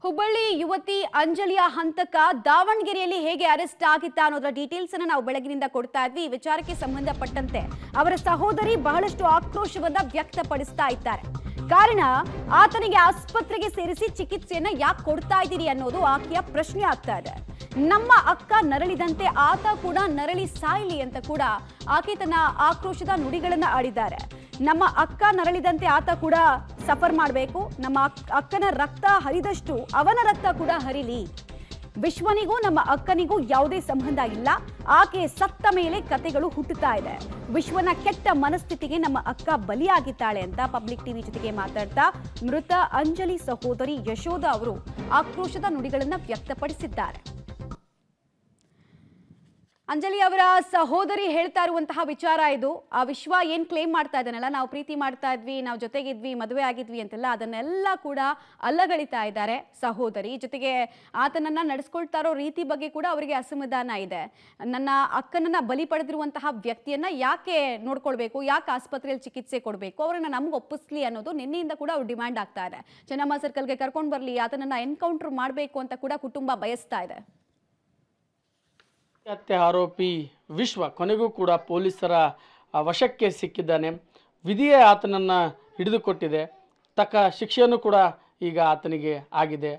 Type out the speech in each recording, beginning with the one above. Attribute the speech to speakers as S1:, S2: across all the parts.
S1: ಹುಬ್ಬಳ್ಳಿ ಯುವತಿ ಅಂಜಲಿಯ ಹಂತಕ ದಾವಣಗೆರೆಯಲ್ಲಿ ಹೇಗೆ ಅರೆಸ್ಟ್ ಆಗಿತ್ತ ಅನ್ನೋದರ ಡೀಟೇಲ್ಸ್ ಅನ್ನು ನಾವು ಬೆಳಗಿನಿಂದ ಕೊಡ್ತಾ ಇದ್ವಿ. ಈ ವಿಚಾರಕ್ಕೆ ಸಂಬಂಧಪಟ್ಟಂತೆ ಅವರ ಸಹೋದರಿ ಬಹಳಷ್ಟು ಆಕ್ರೋಶವನ್ನ ವ್ಯಕ್ತಪಡಿಸ್ತಾ ಇದ್ದಾರೆ. ಕಾರಣ ಆತನಿಗೆ ಆಸ್ಪತ್ರೆಗೆ ಸೇರಿಸಿ ಚಿಕಿತ್ಸೆಯನ್ನ ಯಾಕೆ ಕೊಡ್ತಾ ಇದ್ದೀರಿ ಅನ್ನೋದು ಆಕೆಯ ಪ್ರಶ್ನೆ ಆಗ್ತಾ ಇದೆ. ನಮ್ಮ ಅಕ್ಕ ನರಳಿದಂತೆ ಆತ ಕೂಡ ನರಳಿ ಸಾಯಲಿ ಅಂತ ಕೂಡ ಆಕೆ ತನ್ನ ಆಕ್ರೋಶದ ನುಡಿಗಳನ್ನ ಆಡಿದ್ದಾರೆ. ನಮ್ಮ ಅಕ್ಕ ನರಳಿದಂತೆ ಆತ ಕೂಡ ಸಫರ್ ಮಾಡಬೇಕು, ನಮ್ಮ ಅಕ್ಕನ ರಕ್ತ ಹರಿದಷ್ಟು ಅವನ ರಕ್ತ ಕೂಡ ಹರಿಲಿ. ವಿಶ್ವನಿಗೂ ನಮ್ಮ ಅಕ್ಕನಿಗೂ ಯಾವುದೇ ಸಂಬಂಧ ಇಲ್ಲ, ಆಕೆ ಸತ್ತ ಮೇಲೆ ಕತೆಗಳು ಹುಟ್ಟುತ್ತಾ ಇದೆ. ವಿಶ್ವನ ಕೆಟ್ಟ ಮನಸ್ಥಿತಿಗೆ ನಮ್ಮ ಅಕ್ಕ ಬಲಿಯಾಗಿದ್ದಾಳೆ ಅಂತ ಪಬ್ಲಿಕ್ ಟಿವಿ ಜೊತೆಗೆ ಮಾತಾಡ್ತಾ ಮೃತ ಅಂಜಲಿ ಸಹೋದರಿ ಯಶೋಧ ಅವರು ಆಕ್ರೋಶದ ನುಡಿಗಳನ್ನ ವ್ಯಕ್ತಪಡಿಸಿದ್ದಾರೆ. ಅಂಜಲಿ ಅವರ ಸಹೋದರಿ ಹೇಳ್ತಾ ಇರುವಂತಹ ವಿಚಾರ ಇದು. ಆ ವಿಶ್ವ ಏನ್ ಕ್ಲೇಮ್ ಮಾಡ್ತಾ ಇದ್ದಾನಲ್ಲ, ನಾವು ಪ್ರೀತಿ ಮಾಡ್ತಾ ಇದ್ವಿ, ನಾವು ಜೊತೆಗಿದ್ವಿ, ಮದುವೆ ಆಗಿದ್ವಿ ಅಂತೆಲ್ಲ, ಅದನ್ನೆಲ್ಲ ಕೂಡ ಅಲ್ಲಗಳಿತಾ ಇದ್ದಾರೆ ಸಹೋದರಿ. ಜೊತೆಗೆ ಆತನನ್ನ ನಡೆಸ್ಕೊಳ್ತಾ ಇರೋ ರೀತಿ ಬಗ್ಗೆ ಕೂಡ ಅವರಿಗೆ ಅಸಮಾಧಾನ ಇದೆ. ನನ್ನ ಅಕ್ಕನನ್ನ ಬಲಿ ಪಡೆದಿರುವಂತಹ ವ್ಯಕ್ತಿಯನ್ನ ಯಾಕೆ ನೋಡ್ಕೊಳ್ಬೇಕು, ಯಾಕೆ ಆಸ್ಪತ್ರೆಯಲ್ಲಿ ಚಿಕಿತ್ಸೆ ಕೊಡಬೇಕು, ಅವರನ್ನ ನಮ್ಗೆ ಒಪ್ಪಿಸ್ಲಿ ಅನ್ನೋದು ನಿನ್ನೆಯಿಂದ ಕೂಡ ಅವ್ರು ಡಿಮ್ಯಾಂಡ್ ಆಗ್ತಾ ಇದೆ. ಚೆನ್ನಮ್ಮ ಸರ್ಕಲ್ಗೆ ಕರ್ಕೊಂಡು ಬರ್ಲಿ, ಆತನನ್ನ ಎನ್ಕೌಂಟರ್ ಮಾಡಬೇಕು ಅಂತ ಕೂಡ ಕುಟುಂಬ ಬಯಸ್ತಾ ಇದೆ.
S2: ಹತ್ಯೆ ಆರೋಪಿ ವಿಶ್ವ ಕೊನೆಗೂ ಕೂಡ ಪೊಲೀಸರ ವಶಕ್ಕೆ ಸಿಕ್ಕಿದ್ದಾನೆ. ವಿಧಿಯೇ ಆತನನ್ನು ಹಿಡಿದುಕೊಟ್ಟಿದೆ. ತಕ್ಕ ಶಿಕ್ಷೆಯನ್ನು ಕೂಡ ಈಗ ಆತನಿಗೆ ಆಗಿದೆ.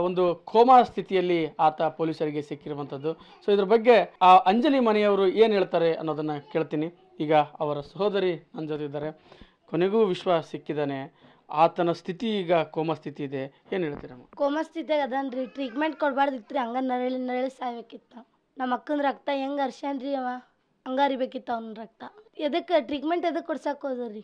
S2: ಒಂದು ಕೋಮಾ ಸ್ಥಿತಿಯಲ್ಲಿ ಆತ ಪೊಲೀಸರಿಗೆ ಸಿಕ್ಕಿರುವಂಥದ್ದು. ಸೊ ಇದ್ರ ಬಗ್ಗೆ ಆ ಅಂಜಲಿ ಮನೆಯವರು ಏನು ಹೇಳ್ತಾರೆ ಅನ್ನೋದನ್ನು ಕೇಳ್ತೀನಿ. ಈಗ ಅವರ ಸಹೋದರಿ ನನ್ನ ಜೊತೆ ಇದ್ದಾರೆ. ಕೊನೆಗೂ ವಿಶ್ವ ಸಿಕ್ಕಿದ್ದಾನೆ, ಆತನ ಸ್ಥಿತಿ ಈಗ ಕೋಮಾ ಸ್ಥಿತಿ ಇದೆ, ಏನು ಹೇಳ್ತೀರಮ್ಮ?
S3: ಕೋಮಾ ಸ್ಥಿತಿಯಾಗ ಅದನ್ರಿ, ಟ್ರೀಟ್ಮೆಂಟ್ ಕೊಡಬಾರ್ದಿತ್ತು ರೀ, ಹಂಗೆ ನರಳಿ ಸಾಯ್ಬೇಕಿತ್ತು. ನಮ್ಮ ಅಕ್ಕನ ರಕ್ತ ಹೆಂಗೆ ಹರ್ಸ್ಯಾನ್ರಿ, ಅವ ಹಂಗೆ ಹರಿಬೇಕಿತ್ತು ಅವ್ನ ರಕ್ತ. ಎದಕ್ಕೆ ಟ್ರೀಟ್ಮೆಂಟ್ ಎದಕ್ಕೆ ಕೊಡ್ಸಕ್ಕೆ ಹೋದ್ರಿ?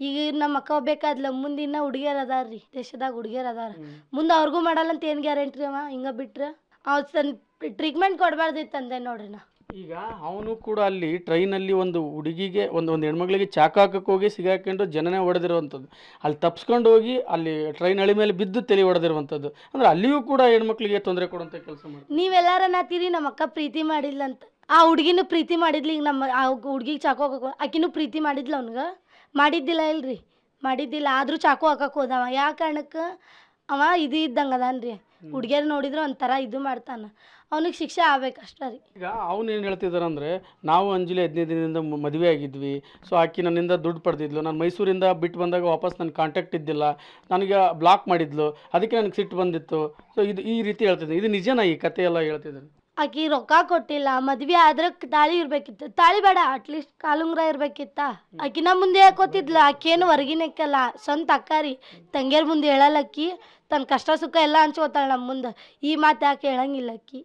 S3: ಈಗ ನಮ್ಮ ಅಕ್ಕ ಬೇಕಾದ್ಲ, ಮುಂದಿನ ಹುಡುಗಿಯರು ಅದಾರ ರೀ, ದೇಶದಾಗ ಹುಡುಗಿಯರು ಅದಾರ, ಮುಂದೆ ಅವ್ರಿಗೂ ಮಾಡಲ್ಲ ಅಂತ ಏನು ಗ್ಯಾರಂಟಿ ಅವ? ಹಿಂಗೆ ಬಿಟ್ರೆ ಅವ್ರು ಟ್ರೀಟ್ಮೆಂಟ್ ಕೊಡಬಾರ್ದಿತ್ತು ಅಂದೆ ನೋಡ್ರಿ ನಾ.
S2: ಈಗ ಅವನು ಕೂಡ ಅಲ್ಲಿ ಟ್ರೈನಲ್ಲಿ ಒಂದು ಹುಡುಗಿಗೆ ಒಂದು ಹೆಣ್ಮಗಳಿಗೆ ಚಾಕು ಹಾಕಕ್ಕೆ ಹೋಗಿ ಸಿಗಾಕೊಂಡು ಜನನೇ ಹೊಡೆದಿರುವಂಥದ್ದು, ಅಲ್ಲಿ ತಪ್ಸ್ಕೊಂಡು ಹೋಗಿ ಅಲ್ಲಿ ಟ್ರೈನ್ ಹಳಿ ಮೇಲೆ ಬಿದ್ದು ತಲೆ ಹೊಡೆದಿರುವಂಥದ್ದು. ಅಂದ್ರೆ ಅಲ್ಲಿಯೂ ಕೂಡ ಹೆಣ್ಮಕ್ಳಿಗೆ ತೊಂದರೆ ಕೊಡುವಂಥ ಕೆಲಸ ಮಾಡಿ
S3: ನೀವೆಲ್ಲಾರ ನಾತೀರಿ ನಮ್ಮ ಅಕ್ಕ ಪ್ರೀತಿ ಮಾಡಿಲ್ಲ ಅಂತ. ಆ ಹುಡುಗಿನೂ ಪ್ರೀತಿ ಮಾಡಿದ್ಲಿ. ಈಗ ನಮ್ಮ ಆ ಹುಡುಗಿಗೆ ಚಾಕು ಹಾಕೋ ಆಕಿನೂ ಪ್ರೀತಿ ಮಾಡಿದ್ಲ, ಅವ್ನಿಗೆ ಮಾಡಿದ್ದಿಲ್ಲ ಇಲ್ರಿ, ಮಾಡಿದ್ದಿಲ್ಲ. ಆದರೂ ಚಾಕು ಹಾಕಕ್ಕೆ ಹೋದವ. ಯಾವ ಕಾರಣಕ್ಕೆ? ಅವ ಇದು ಇದ್ದಂಗೆ ಅದಾನ್ರಿ, ಹುಡುಗಿಯರು ನೋಡಿದ್ರೆ ಒಂಥರ ಇದು ಮಾಡ್ತಾನೆ, ಅವನಿಗೆ ಶಿಕ್ಷೆ ಆಗ್ಬೇಕು ಅಷ್ಟೇ ರೀ.
S2: ಈಗ ಅವ್ನು ಏನು ಹೇಳ್ತಿದ್ದಾರೆ ಅಂದರೆ, ನಾವು ಅಂಜಲಿ 15 ದಿನದಿಂದ ಮದುವೆ ಆಗಿದ್ವಿ, ಸೊ ಆಕಿ ನನ್ನಿಂದ ದುಡ್ಡು ಪಡೆದಿದ್ಲು, ನಾನು ಮೈಸೂರಿಂದ ಬಿಟ್ಟು ಬಂದಾಗ ವಾಪಸ್ ನನ್ನ ಕಾಂಟ್ಯಾಕ್ಟ್ ಇದ್ದಿಲ್ಲ, ನನಗೆ ಬ್ಲಾಕ್ ಮಾಡಿದ್ಲು, ಅದಕ್ಕೆ ನನಗೆ ಸಿಟ್ಟು ಬಂದಿತ್ತು. ಸೊ ಇದು ಈ ರೀತಿ ಹೇಳ್ತಿದ್ದೆ. ಇದು ನಿಜನಾ ಈ ಕತೆ ಎಲ್ಲ ಹೇಳ್ತಿದ್ದಾರೆ?
S3: ಆಕಿ ರೊಕ್ಕ ಕೊಟ್ಟಿಲ್ಲ, ಮದ್ವೆ ಆದ್ರೆ ತಾಳಿ ಇರ್ಬೇಕಿತ್ತು, ತಾಳಿ ಬೇಡ ಅಟ್ಲೀಸ್ಟ್ ಕಾಲುಂಗ್ರ ಇರ್ಬೇಕಿತ್ತ. ಆಕಿನ ಮುಂದೆ ಹೇಳ್ಕೊತಿದ್ಲ, ಆಕೇನು ಹೊರಗಿನಕ್ಕಲ್ಲ, ಸ್ವಂತ ಅಕ್ಕಾರಿ, ತಂಗಿಯರ್ ಮುಂದೆ ಹೇಳಲ್ಲ ಅಕ್ಕಿ, ತನ್ನ ಕಷ್ಟ ಸುಖ ಎಲ್ಲ ಹಂಚ್ಕೋತಾಳೆ ನಮ್ಮ ಮುಂದೆ. ಈ ಮಾತು ಯಾಕೆ ಹೇಳಂಗಿಲ್ಲ ಅಕ್ಕಿ?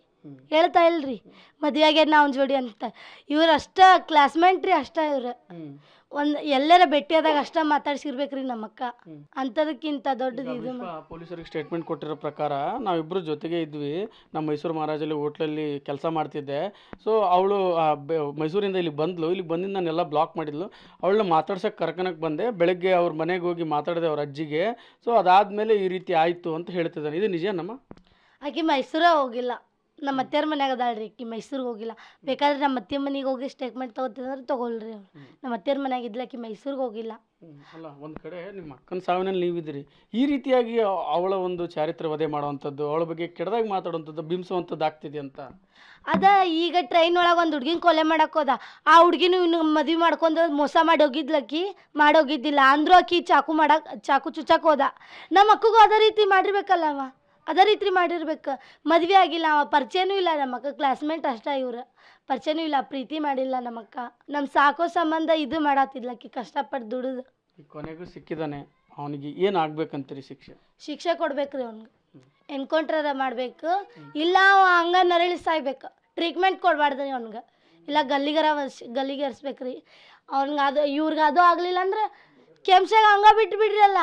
S3: ಹೇಳ್ತಾ ಇಲ್ರಿ ಮದುವೆ ಆಗ್ಯಾರ ಅವ್ನ ಜೋಡಿ ಅಂತ. ಇವ್ರು ಅಷ್ಟ ಕ್ಲಾಸ್ಮೇಟ್ ರೀ, ಅಷ್ಟ ಇವ್ರು ಒಂದು ಎಲ್ಲರ ಭೇಟಿಯಾದಾಗ ಅಷ್ಟ ಮಾತಾಡ್ಸಿರ್ಬೇಕ್ರಿ ನಮ್ಮಕ್ಕ. ಅಂಥದಕ್ಕಿಂತ ದೊಡ್ಡದು ಇದು.
S2: ಪೊಲೀಸರಿಗೆ ಸ್ಟೇಟ್ಮೆಂಟ್ ಕೊಟ್ಟಿರೋ ಪ್ರಕಾರ ನಾವಿಬ್ಬರು ಜೊತೆಗೆ ಇದ್ವಿ, ನಮ್ಮ ಮೈಸೂರು ಮಹಾರಾಜಲ್ಲಿ ಹೋಟ್ಲಲ್ಲಿ ಕೆಲಸ ಮಾಡ್ತಿದ್ದೆ. ಸೊ ಅವಳು ಮೈಸೂರಿಂದ ಇಲ್ಲಿಗೆ ಬಂದ್ಲು, ಇಲ್ಲಿಗೆ ಬಂದಿಂದ ನಾನೆಲ್ಲ ಬ್ಲಾಕ್ ಮಾಡಿದ್ಲು. ಅವಳನ್ನ ಮಾತಾಡ್ಸೋಕೆ ಕರ್ಕೊಳಕ್ಕೆ ಬಂದೆ. ಬೆಳಗ್ಗೆ ಅವ್ರ ಮನೆಗೆ ಹೋಗಿ ಮಾತಾಡಿದೆ ಅವ್ರ ಅಜ್ಜಿಗೆ. ಸೊ ಅದಾದಮೇಲೆ ಈ ರೀತಿ ಆಯಿತು ಅಂತ ಹೇಳ್ತಿದ್ದಾನೆ. ಇದು ನಿಜ ನಮ್ಮ?
S3: ಆಕೆ ಮೈಸೂರ ಹೋಗಿಲ್ಲ, ನಮ್ಮ ಅತ್ತೆಯರ ಮನ್ಯಾಗ ಅದಾಳ್ರಿ. ಆಕಿ ಮೈಸೂರಿಗೆ ಹೋಗಿಲ್ಲ. ಬೇಕಾದ್ರೆ ನಮ್ಮ ಅತ್ತೆ ಮನೆಗೆ ಹೋಗಿ ಸ್ಟೇಟ್ಮೆಂಟ್ ತೊಗೋತಿದ್ರೆ ತೊಗೊಳ್ರಿ ಅವ್ರು. ನಮ್ಮ ಅತ್ತೆಯರ ಮನ್ಯಾಗ ಇದ್ಲ, ಆಕಿ ಮೈಸೂರಿಗೆ ಹೋಗಿಲ್ಲ.
S2: ಅಲ್ಲ, ಒಂದು ಕಡೆ ನಿಮ್ಮ ಅಕ್ಕನ ಸಾವಿನಲ್ಲಿ ನೀವಿದ್ದೀರಿ, ಈ ರೀತಿಯಾಗಿ ಅವಳ ಒಂದು ಚಾರಿತ್ರ್ಯ ವಧೆ ಮಾಡುವಂಥದ್ದು, ಅವಳ ಬಗ್ಗೆ ಕೆಟ್ಟದಾಗಿ ಮಾತಾಡುವಂಥದ್ದು, ಬಿಂಬಿಸುವಂಥದ್ದು ಆಗ್ತಿದೆ ಅಂತ.
S3: ಅದ ಈಗ ಟ್ರೈನ್ ಒಳಗೆ ಒಂದು ಹುಡ್ಗಿನ ಕೊಲೆ ಮಾಡಕ್ಕೆ ಹೋದ. ಆ ಹುಡ್ಗಿನೂ ಇನ್ನು ಮದುವೆ ಮಾಡ್ಕೊಂಡು ಮೋಸ ಮಾಡಿ ಹೋಗಿದ್ಲಕ್ಕಿ, ಮಾಡೋಗಿದ್ದಿಲ್ಲ ಅಂದ್ರೂ ಆಕಿ ಚಾಕು ಚುಚ್ಚಕ್ಕೆ ಹೋದ. ನಮ್ಮ ಅಕ್ಕಗೂ ಅದೇ ರೀತಿ ಮಾಡಿರ್ಬೇಕಲ್ಲ ಅವ, ಅದೇ ರೀತಿ ಮಾಡಿರ್ಬೇಕು. ಮದುವೆ ಆಗಿಲ್ಲ, ಅವ ಪರಿಚಯನೂ ಇಲ್ಲ ನಮ್ಮ ಅಕ್ಕ, ಕ್ಲಾಸ್ಮೇಟ್ ಅಷ್ಟ ಇವ್ರು, ಪರಿಚಯನೂ ಇಲ್ಲ, ಪ್ರೀತಿ ಮಾಡಿಲ್ಲ ನಮ್ಮ ಅಕ್ಕ. ನಮ್ಮ ಸಾಕೋ ಸಂಬಂಧ ಇದು ಮಾಡತ್ತಿದ್ಲಕ್ಕಿ, ಕಷ್ಟಪಟ್ಟು ದುಡಿದು.
S2: ಕೊನೆಗೂ ಸಿಕ್ಕಿದ್ದಾನೆ, ಅವನಿಗೆ ಏನು ಆಗ್ಬೇಕಂತೀರಿ ಶಿಕ್ಷೆ?
S3: ಶಿಕ್ಷೆ ಕೊಡ್ಬೇಕ್ರಿ ಅವ್ನಿಗೆ, ಎನ್ಕೌಂಟ್ರ ಮಾಡಬೇಕು, ಇಲ್ಲ ಅವ ಹಂಗೆ ನರಳಿ ಸಾಯ್ಬೇಕು. ಟ್ರೀಟ್ಮೆಂಟ್ ಕೊಡಬಾರ್ದ್ರಿ ಅವ್ನಿಗೆ, ಇಲ್ಲ ಗಲ್ಲಿಗೆ ಹರಿಸ್ಬೇಕ್ರಿ ಅವ್ನಿಗೆ. ಅದು ಇವ್ರಿಗೆ ಅದು ಆಗಲಿಲ್ಲ ಅಂದ್ರೆ ಕೆಮ್ಸಾಗ ಹಂಗೆ ಬಿಟ್ಬಿಡ್ರಿ, ಅಲ್ಲ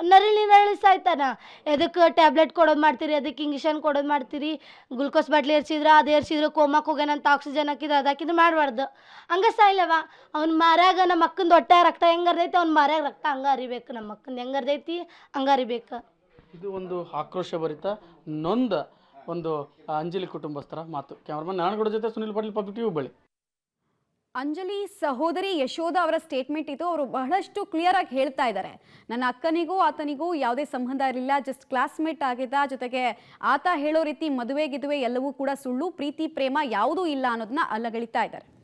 S3: ನರಳಿ ಸಾಯ್ತಾನ. ಎದಕ್ಕೆ ಟ್ಯಾಬ್ಲೆಟ್ ಕೊಡೋದು ಮಾಡ್ತೀರಿ, ಅದಕ್ಕೆ ಇಂಜೆಕ್ಷನ್ ಕೊಡೋದು ಮಾಡ್ತೀರಿ, ಗ್ಲುಕೋಸ್ ಬಾಟ್ಲಿ ಏರ್ಸಿದ್ರೆ ಅದು ಏರ್ಸಿದ್ರೆ ಕೋಮಕ್ಕೆ ಹೋಗ್ಯಾನಂತ ಆಕ್ಸಿಜನ್ ಹಾಕಿದ್ರೆ ಅದು ಹಾಕಿದ್ರೆ ಮಾಡಬಾರ್ದು. ಹಂಗೆ ಸಾಯ್ಲವ. ಅವ್ನ ಮಾರ್ಯಾಗ ನಮ್ಮ ಅಕ್ಕಂದು ಹೊಟ್ಟೆ ರಕ್ತ ಹೆಂಗೆ ಹರಿದೈತಿ, ಅವ್ನ ಮಾರ್ಯಾಗ ರಕ್ತ ಹಂಗೆ ಹರಿಬೇಕು. ನಮ್ಮ ಅಕ್ಕಂದು ಹೆಂಗೆ ಹರಿದೈತಿ ಹಂಗೆ ಹರಿಬೇಕು.
S2: ಇದು ಒಂದು ಆಕ್ರೋಶಭರಿತ ನೊಂದ ಒಂದು ಅಂಜಲಿ ಕುಟುಂಬಸ್ಥರ ಮಾತು. ಕ್ಯಾಮ್ರಾಮನ್ ನಾರಾಯಣಗೌಡ ಜೊತೆ ಸುನಿಲ್ ಪಾಟೀಲ್, ಪಬ್ಲಿಕ್ ಟಿವಿ, ಹುಬ್ಬಳ್ಳಿ.
S1: ಅಂಜಲಿ ಸಹೋದರಿ ಯಶೋಧ ಅವರ ಸ್ಟೇಟ್ಮೆಂಟ್ ಇದು. ಅವರು ಬಹಳಷ್ಟು ಕ್ಲಿಯರ್ ಆಗಿ ಹೇಳ್ತಾ ಇದ್ದಾರೆ, ನನ್ನ ಅಕ್ಕನಿಗೂ ಆತನಿಗೂ ಯಾವುದೇ ಸಂಬಂಧ ಇರಲಿಲ್ಲ, ಜಸ್ಟ್ ಕ್ಲಾಸ್ಮೇಟ್ ಆಗಿದ್ದ, ಜೊತೆಗೆ ಆತ ಹೇಳೋ ರೀತಿ ಮದುವೆ ಗಿದುವೆ ಎಲ್ಲವೂ ಕೂಡ ಸುಳ್ಳು, ಪ್ರೀತಿ ಪ್ರೇಮ ಯಾವುದೂ ಇಲ್ಲ ಅನ್ನೋದನ್ನ ಅಲ್ಲಗಳಿತಾ ಇದ್ದಾರೆ.